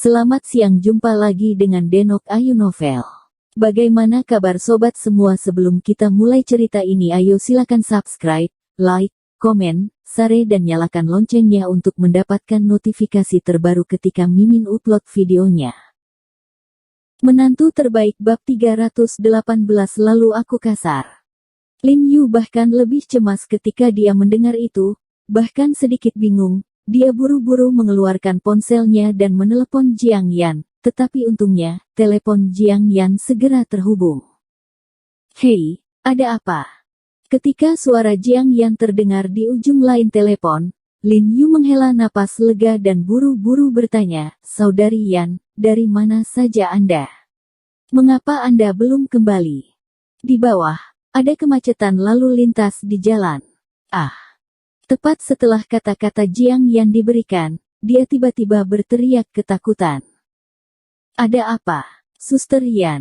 Selamat siang, jumpa lagi dengan Denok Ayu Novel. Bagaimana kabar sobat semua? Sebelum kita mulai cerita ini, ayo silakan subscribe, like, komen, share dan nyalakan loncengnya untuk mendapatkan notifikasi terbaru ketika Mimin upload videonya. Menantu terbaik bab 318. Lalu aku kasar. Lin Yu bahkan lebih cemas ketika dia mendengar itu, bahkan sedikit bingung. Dia buru-buru mengeluarkan ponselnya dan menelepon Jiang Yan, tetapi untungnya, telepon Jiang Yan segera terhubung. "Hei, ada apa?" Ketika suara Jiang Yan terdengar di ujung lain telepon, Lin Yu menghela napas lega dan buru-buru bertanya, "Saudari Yan, dari mana saja Anda? Mengapa Anda belum kembali?" "Di bawah, ada kemacetan lalu lintas di jalan." Tepat setelah kata-kata Jiang Yan diberikan, dia tiba-tiba berteriak ketakutan. "Ada apa, Suster Yan?"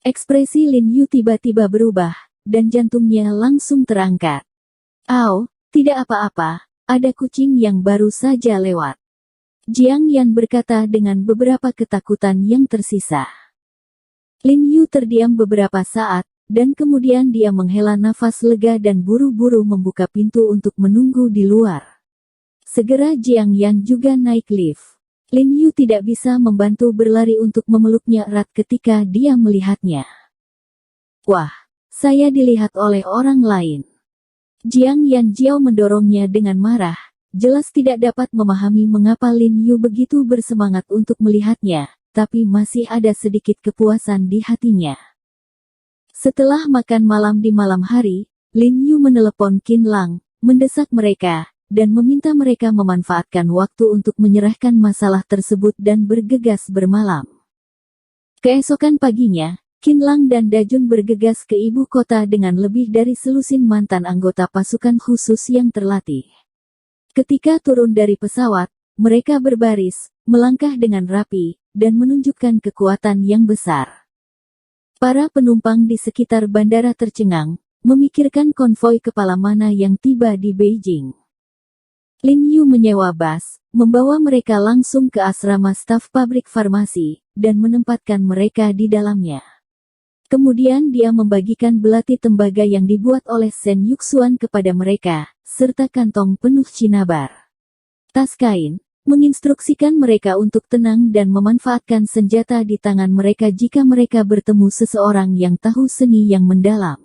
Ekspresi Lin Yu tiba-tiba berubah, dan jantungnya langsung terangkat. "Oh, tidak apa-apa, ada kucing yang baru saja lewat." Jiang Yan berkata dengan beberapa ketakutan yang tersisa. Lin Yu terdiam beberapa saat, dan kemudian dia menghela nafas lega dan buru-buru membuka pintu untuk menunggu di luar. Segera Jiang Yan juga naik lift. Lin Yu tidak bisa membantu berlari untuk memeluknya erat ketika dia melihatnya. "Wah, saya dilihat oleh orang lain." Jiang Yan Jiao mendorongnya dengan marah, jelas tidak dapat memahami mengapa Lin Yu begitu bersemangat untuk melihatnya, tapi masih ada sedikit kepuasan di hatinya. Setelah makan malam di malam hari, Lin Yu menelepon Qin Lang, mendesak mereka, dan meminta mereka memanfaatkan waktu untuk menyerahkan masalah tersebut dan bergegas bermalam. Keesokan paginya, Qin Lang dan Dajun bergegas ke ibu kota dengan lebih dari selusin mantan anggota pasukan khusus yang terlatih. Ketika turun dari pesawat, mereka berbaris, melangkah dengan rapi, dan menunjukkan kekuatan yang besar. Para penumpang di sekitar bandara tercengang, memikirkan konvoi kepala mana yang tiba di Beijing. Lin Yu menyewa bus, membawa mereka langsung ke asrama staf pabrik farmasi, dan menempatkan mereka di dalamnya. Kemudian dia membagikan belati tembaga yang dibuat oleh Shen Yuxuan kepada mereka, serta kantong penuh cinabar. Tas kain, menginstruksikan mereka untuk tenang dan memanfaatkan senjata di tangan mereka jika mereka bertemu seseorang yang tahu seni yang mendalam.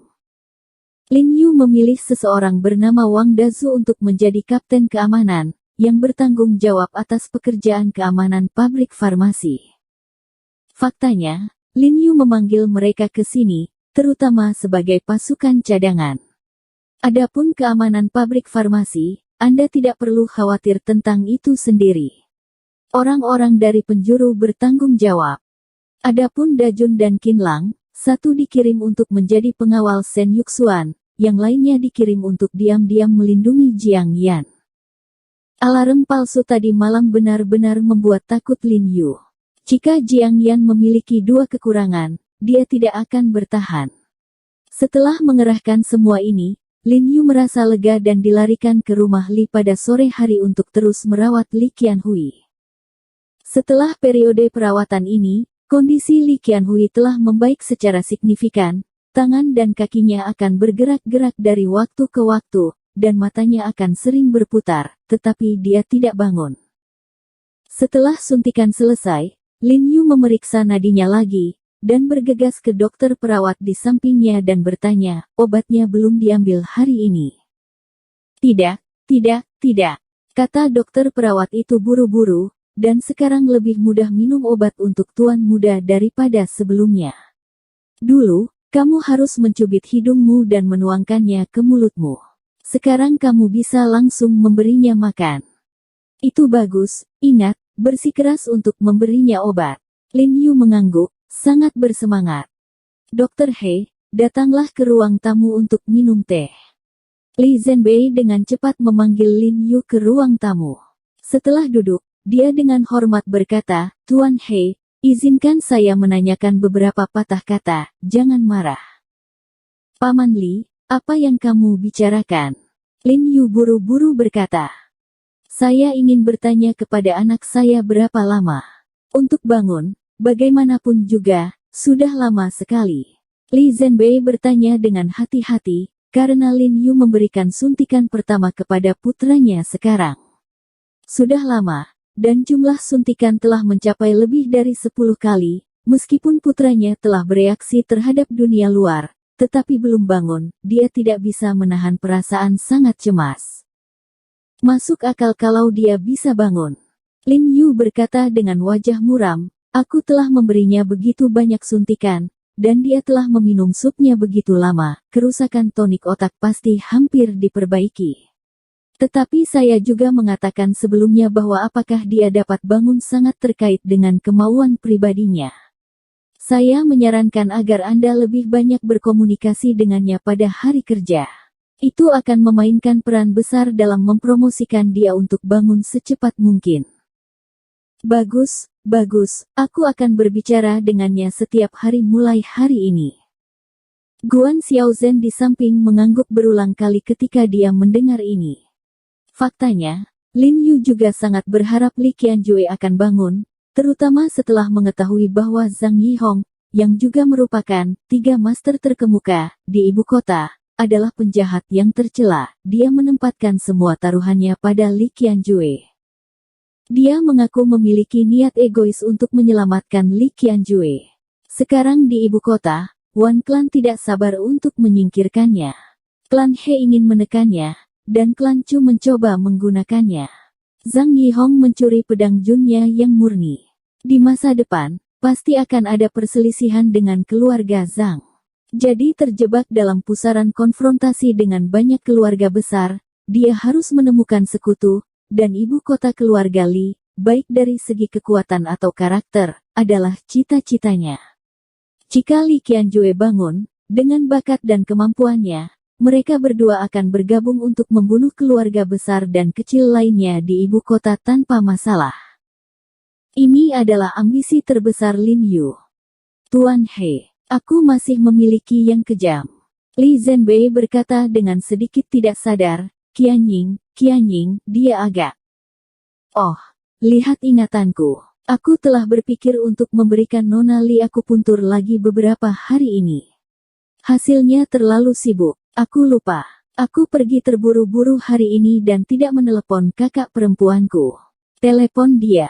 Lin Yu memilih seseorang bernama Wang Dazu untuk menjadi kapten keamanan, yang bertanggung jawab atas pekerjaan keamanan pabrik farmasi. Faktanya, Lin Yu memanggil mereka ke sini, terutama sebagai pasukan cadangan. Adapun keamanan pabrik farmasi, Anda tidak perlu khawatir tentang itu sendiri. Orang-orang dari penjuru bertanggung jawab. Adapun Dajun dan Qin Lang, satu dikirim untuk menjadi pengawal Shen Yuxuan, yang lainnya dikirim untuk diam-diam melindungi Jiang Yan. Alarm palsu tadi malam benar-benar membuat takut Lin Yu. Jika Jiang Yan memiliki dua kekurangan, dia tidak akan bertahan. Setelah mengerahkan semua ini, Lin Yu merasa lega dan dilarikan ke rumah Li pada sore hari untuk terus merawat Li Qianhui. Setelah periode perawatan ini, kondisi Li Qianhui telah membaik secara signifikan, tangan dan kakinya akan bergerak-gerak dari waktu ke waktu, dan matanya akan sering berputar, tetapi dia tidak bangun. Setelah suntikan selesai, Lin Yu memeriksa nadinya lagi, dan bergegas ke dokter perawat di sampingnya dan bertanya, "Obatnya belum diambil hari ini?" Tidak, kata dokter perawat itu buru-buru, dan sekarang lebih mudah minum obat untuk tuan muda daripada sebelumnya. Dulu, kamu harus mencubit hidungmu dan menuangkannya ke mulutmu. Sekarang kamu bisa langsung memberinya makan. Itu bagus, ingat, bersikeras untuk memberinya obat. Lin Yu mengangguk, sangat bersemangat. "Dokter He, datanglah ke ruang tamu untuk minum teh." Li Zhenbei dengan cepat memanggil Lin Yu ke ruang tamu. Setelah duduk, dia dengan hormat berkata, "Tuan He, izinkan saya menanyakan beberapa patah kata, jangan marah." "Paman Li, apa yang kamu bicarakan?" Lin Yu buru-buru berkata. "Saya ingin bertanya kepada anak saya berapa lama." Untuk bangun, bagaimanapun juga, sudah lama sekali. Li Zhenbei bertanya dengan hati-hati, karena Lin Yu memberikan suntikan pertama kepada putranya sekarang. Sudah lama, dan jumlah suntikan telah mencapai lebih dari 10 kali, meskipun putranya telah bereaksi terhadap dunia luar, tetapi belum bangun, dia tidak bisa menahan perasaan sangat cemas. Masuk akal kalau dia bisa bangun. Lin Yu berkata dengan wajah muram, aku telah memberinya begitu banyak suntikan, dan dia telah meminum supnya begitu lama, kerusakan tonik otak pasti hampir diperbaiki. Tetapi saya juga mengatakan sebelumnya bahwa apakah dia dapat bangun sangat terkait dengan kemauan pribadinya. Saya menyarankan agar Anda lebih banyak berkomunikasi dengannya pada hari kerja. Itu akan memainkan peran besar dalam mempromosikan dia untuk bangun secepat mungkin. Bagus, bagus, aku akan berbicara dengannya setiap hari mulai hari ini. Guan Xiaozhen di samping mengangguk berulang kali ketika dia mendengar ini. Faktanya, Lin Yu juga sangat berharap Li Qianjue akan bangun, terutama setelah mengetahui bahwa Zhang Yihong, yang juga merupakan 3 master terkemuka di ibu kota, adalah penjahat yang tercela. Dia menempatkan semua taruhannya pada Li Qianjue. Dia mengaku memiliki niat egois untuk menyelamatkan Li Qianjue. Sekarang di ibu kota, Wan Klan tidak sabar untuk menyingkirkannya. Klan He ingin menekannya, dan Klan Chu mencoba menggunakannya. Zhang Yihong mencuri pedang Junnya yang murni. Di masa depan, pasti akan ada perselisihan dengan keluarga Zhang. Jadi terjebak dalam pusaran konfrontasi dengan banyak keluarga besar, dia harus menemukan sekutu, dan ibu kota keluarga Li, baik dari segi kekuatan atau karakter, adalah cita-citanya. Jika Li Qianjue bangun, dengan bakat dan kemampuannya, mereka berdua akan bergabung untuk membunuh keluarga besar dan kecil lainnya di ibu kota tanpa masalah. Ini adalah ambisi terbesar Lin Yu. Tuan He. Aku masih memiliki yang kejam. Li Zhenbei berkata dengan sedikit tidak sadar, Qianying, dia agak. Oh, lihat ingatanku. Aku telah berpikir untuk memberikan Nona Li akupuntur lagi beberapa hari ini. Hasilnya terlalu sibuk, aku lupa. Aku pergi terburu-buru hari ini dan tidak menelepon kakak perempuanku. Telepon dia.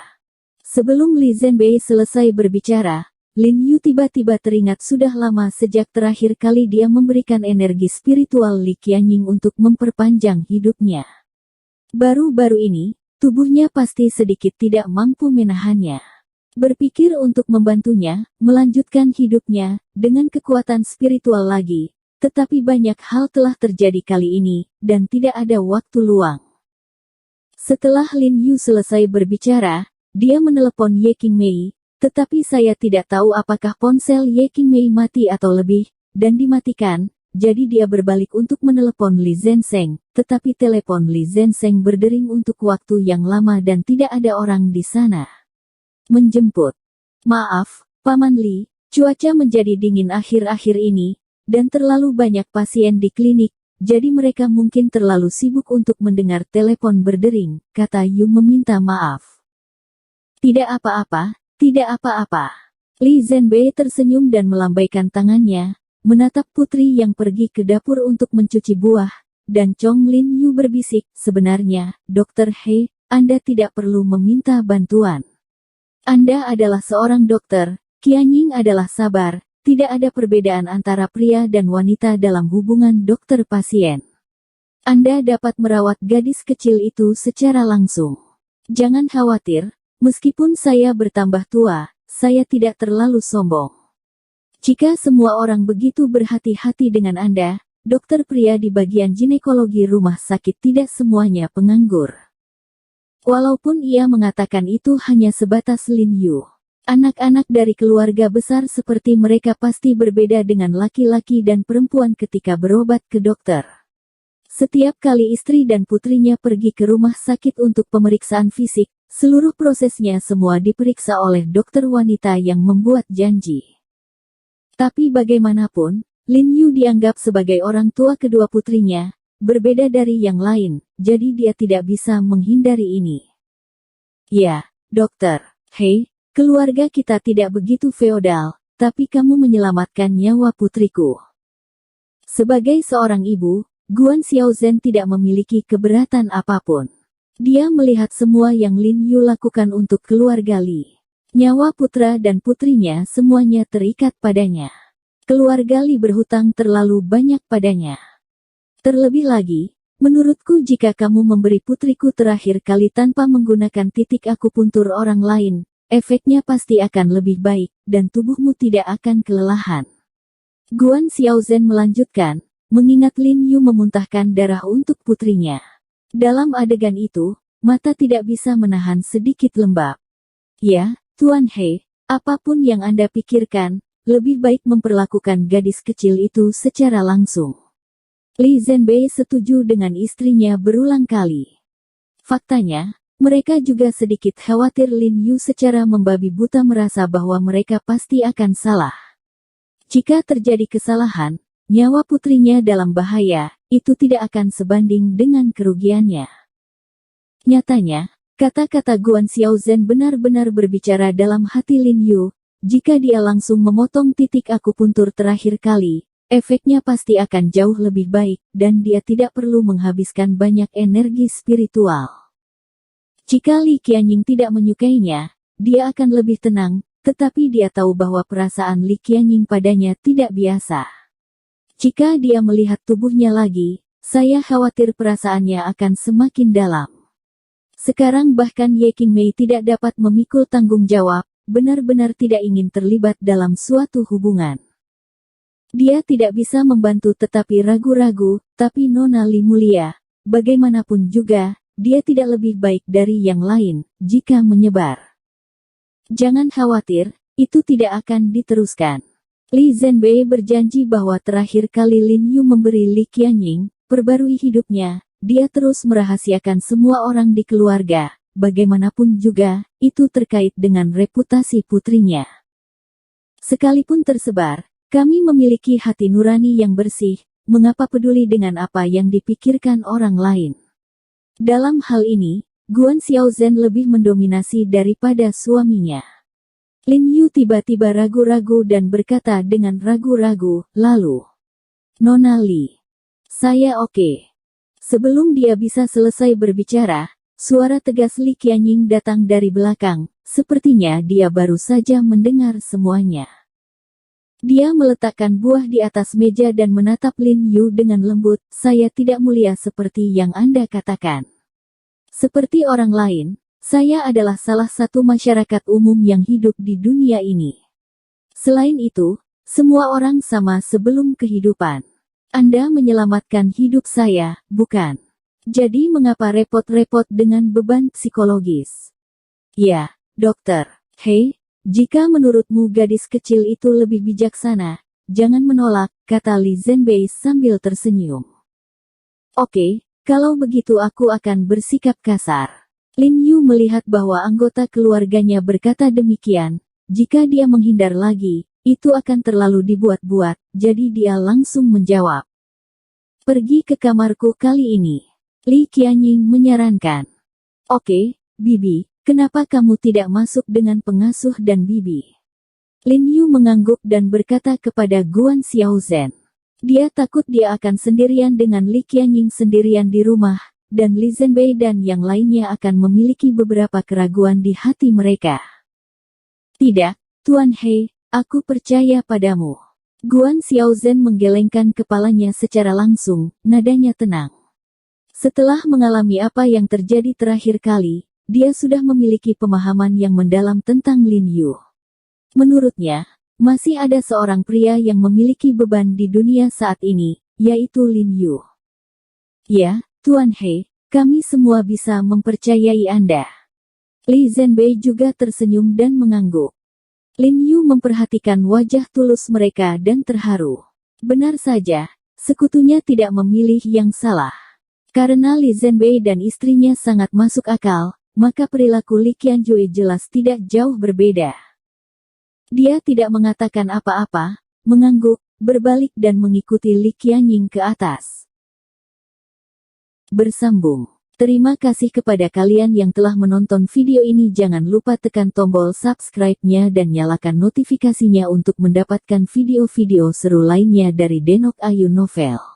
Sebelum Li Zhenbei selesai berbicara, Lin Yu tiba-tiba teringat sudah lama sejak terakhir kali dia memberikan energi spiritual Li Qianying untuk memperpanjang hidupnya. Baru-baru ini, tubuhnya pasti sedikit tidak mampu menahannya. Berpikir untuk membantunya, melanjutkan hidupnya, dengan kekuatan spiritual lagi, tetapi banyak hal telah terjadi kali ini, dan tidak ada waktu luang. Setelah Lin Yu selesai berbicara, dia menelepon Ye Qingmei, tetapi saya tidak tahu apakah ponsel Ye Qingmei mati atau lebih, dan dimatikan, jadi dia berbalik untuk menelepon Li Zhensheng, tetapi telepon Li Zhensheng berdering untuk waktu yang lama dan tidak ada orang di sana. Menjemput. Maaf, Paman Li, cuaca menjadi dingin akhir-akhir ini, dan terlalu banyak pasien di klinik, jadi mereka mungkin terlalu sibuk untuk mendengar telepon berdering, kata Yu meminta maaf. Tidak apa-apa. Tidak apa-apa. Li Zhenbei tersenyum dan melambaikan tangannya, menatap putri yang pergi ke dapur untuk mencuci buah, dan Chong Lin Yu berbisik, sebenarnya, Dr. He, Anda tidak perlu meminta bantuan. Anda adalah seorang dokter, Qianying adalah sabar, tidak ada perbedaan antara pria dan wanita dalam hubungan dokter-pasien. Anda dapat merawat gadis kecil itu secara langsung. Jangan khawatir. Meskipun saya bertambah tua, saya tidak terlalu sombong. Jika semua orang begitu berhati-hati dengan Anda, dokter pria di bagian ginekologi rumah sakit tidak semuanya penganggur. Walaupun ia mengatakan itu hanya sebatas Lin Yu. Anak-anak dari keluarga besar seperti mereka pasti berbeda dengan laki-laki dan perempuan ketika berobat ke dokter. Setiap kali istri dan putrinya pergi ke rumah sakit untuk pemeriksaan fisik, seluruh prosesnya semua diperiksa oleh dokter wanita yang membuat janji. Tapi bagaimanapun, Lin Yu dianggap sebagai orang tua kedua putrinya, berbeda dari yang lain, jadi dia tidak bisa menghindari ini. Ya, dokter, Hei, keluarga kita tidak begitu feodal, tapi kamu menyelamatkan nyawa putriku. Sebagai seorang ibu, Guan Xiaozhen tidak memiliki keberatan apapun. Dia melihat semua yang Lin Yu lakukan untuk keluarga Li. Nyawa putra dan putrinya semuanya terikat padanya. Keluarga Li berhutang terlalu banyak padanya. Terlebih lagi, menurutku jika kamu memberi putriku terakhir kali tanpa menggunakan titik akupuntur orang lain, efeknya pasti akan lebih baik, dan tubuhmu tidak akan kelelahan. Guan Xiaozhen melanjutkan, mengingat Lin Yu memuntahkan darah untuk putrinya. Dalam adegan itu, mata tidak bisa menahan sedikit lembab. Ya, Tuan He, apapun yang Anda pikirkan, lebih baik memperlakukan gadis kecil itu secara langsung. Li Zhenbei setuju dengan istrinya berulang kali. Faktanya, mereka juga sedikit khawatir Lin Yu secara membabi buta merasa bahwa mereka pasti akan salah. Jika terjadi kesalahan, nyawa putrinya dalam bahaya, itu tidak akan sebanding dengan kerugiannya. Nyatanya, kata-kata Guan Xiaozhen benar-benar berbicara dalam hati Lin Yu. Jika dia langsung memotong titik akupuntur terakhir kali, efeknya pasti akan jauh lebih baik, dan dia tidak perlu menghabiskan banyak energi spiritual. Jika Li Qianying tidak menyukainya, dia akan lebih tenang, tetapi dia tahu bahwa perasaan Li Qianying padanya tidak biasa. Jika dia melihat tubuhnya lagi, saya khawatir perasaannya akan semakin dalam. Sekarang bahkan Ye Qingmei tidak dapat memikul tanggung jawab, benar-benar tidak ingin terlibat dalam suatu hubungan. Dia tidak bisa membantu tetapi ragu-ragu, tapi Nona Li mulia, bagaimanapun juga, dia tidak lebih baik dari yang lain, jika menyebar. Jangan khawatir, itu tidak akan diteruskan. Li Zhenbei berjanji bahwa terakhir kali Lin Yu memberi Li Qianying, perbarui hidupnya, dia terus merahasiakan semua orang di keluarga, bagaimanapun juga, itu terkait dengan reputasi putrinya. Sekalipun tersebar, kami memiliki hati nurani yang bersih, mengapa peduli dengan apa yang dipikirkan orang lain? Dalam hal ini, Guan Xiaozhen lebih mendominasi daripada suaminya. Lin Yu tiba-tiba ragu-ragu dan berkata dengan ragu-ragu, lalu, Nona Li, saya oke. Sebelum dia bisa selesai berbicara, suara tegas Li Qianying datang dari belakang, sepertinya dia baru saja mendengar semuanya. Dia meletakkan buah di atas meja dan menatap Lin Yu dengan lembut, saya tidak mulia seperti yang Anda katakan. Seperti orang lain, saya adalah salah satu masyarakat umum yang hidup di dunia ini. Selain itu, semua orang sama sebelum kehidupan. Anda menyelamatkan hidup saya, bukan? Jadi mengapa repot-repot dengan beban psikologis? Ya, dokter. Hei, jika menurutmu gadis kecil itu lebih bijaksana, jangan menolak, kata Li Zhenbei sambil tersenyum. Oke. Kalau begitu aku akan bersikap kasar. Lin Yu melihat bahwa anggota keluarganya berkata demikian, jika dia menghindar lagi, itu akan terlalu dibuat-buat, jadi dia langsung menjawab. Pergi ke kamarku kali ini. Li Qianying menyarankan. Oke, Bibi, kenapa kamu tidak masuk dengan pengasuh dan Bibi? Lin Yu mengangguk dan berkata kepada Guan Xiaozhen. Dia takut dia akan sendirian dengan Li Qianying sendirian di rumah, dan Li Zhenbei dan yang lainnya akan memiliki beberapa keraguan di hati mereka. Tidak, Tuan He, aku percaya padamu. Guan Xiaozhen menggelengkan kepalanya secara langsung, nadanya tenang. Setelah mengalami apa yang terjadi terakhir kali, dia sudah memiliki pemahaman yang mendalam tentang Lin Yu. Menurutnya, masih ada seorang pria yang memiliki beban di dunia saat ini, yaitu Lin Yu. Ya, Tuan He, kami semua bisa mempercayai Anda. Li Zhenbei juga tersenyum dan mengangguk. Lin Yu memperhatikan wajah tulus mereka dan terharu. Benar saja, sekutunya tidak memilih yang salah. Karena Li Zhenbei dan istrinya sangat masuk akal, maka perilaku Li Qianjui jelas tidak jauh berbeda. Dia tidak mengatakan apa-apa, mengangguk, berbalik dan mengikuti Li Qianying ke atas. Bersambung. Terima kasih kepada kalian yang telah menonton video ini. Jangan lupa tekan tombol subscribe-nya dan nyalakan notifikasinya untuk mendapatkan video-video seru lainnya dari Denok Ayu Novel.